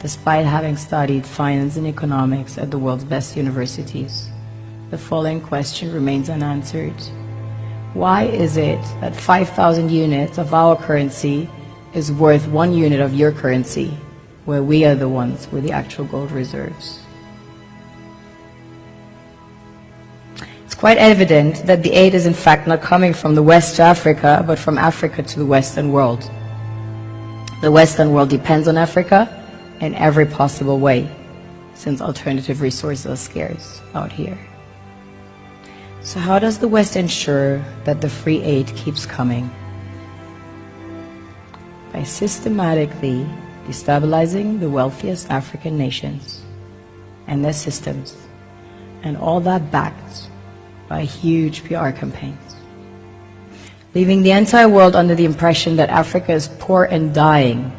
Despite having studied finance and economics at the world's best universities, the following question remains unanswered. Why is it that 5,000 units of our currency is worth 1 unit of your currency, where we are the ones with the actual gold reserves? It's quite evident that the aid is in fact not coming from the West to Africa, but from Africa to the Western world. The Western world depends on Africa in every possible way, since alternative resources are scarce out here. So how does the West ensure that the free aid keeps coming? By systematically destabilizing the wealthiest African nations and their systems, and all that backed by huge PR campaigns, leaving the entire world under the impression that Africa is poor and dying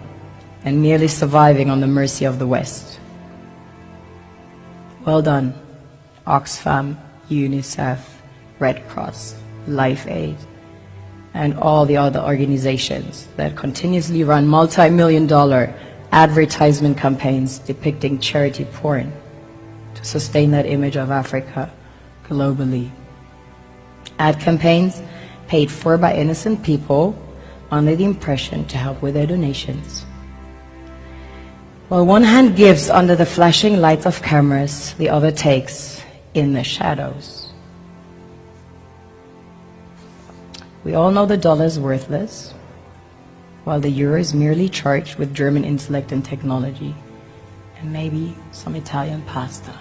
and merely surviving on the mercy of the West. Well done, Oxfam, UNICEF, Red Cross, Life Aid, and all the other organizations that continuously run multi-million-dollar advertisement campaigns depicting charity porn to sustain that image of Africa globally. Ad campaigns paid for by innocent people under the impression to help with their donations. While one hand gives under the flashing lights of cameras, the other takes in the shadows. We all know the dollar is worthless, while the euro is merely charged with German intellect and technology, and maybe some Italian pasta.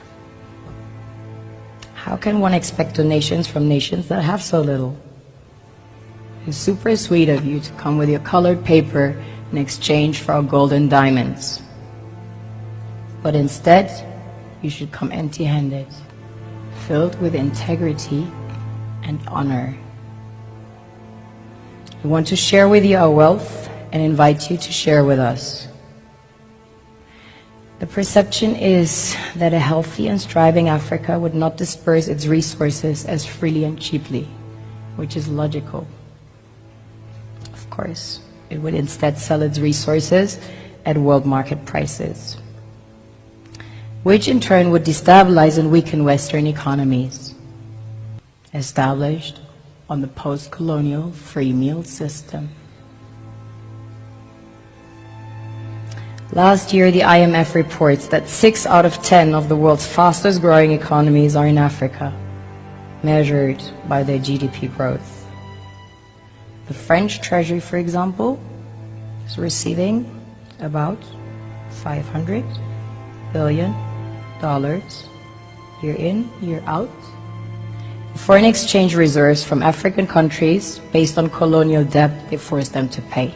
How can one expect donations from nations that have so little? It's super sweet of you to come with your colored paper in exchange for our gold and diamonds. But instead, you should come empty-handed, filled with integrity and honor. We want to share with you our wealth and invite you to share with us. The perception is that a healthy and striving Africa would not disperse its resources as freely and cheaply, which is logical. Of course, it would instead sell its resources at world market prices, which in turn would destabilize and weaken Western economies, established on the post-colonial free meal system. Last year, the IMF reports that 6 out of 10 of the world's fastest growing economies are in Africa, measured by their GDP growth. The French Treasury, for example, is receiving about $500 billion year in, year out. Foreign exchange reserves from African countries based on colonial debt they forced them to pay.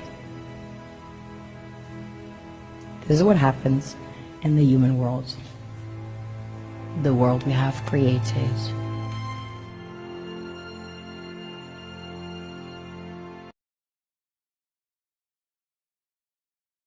This is what happens in the human world, the world we have created.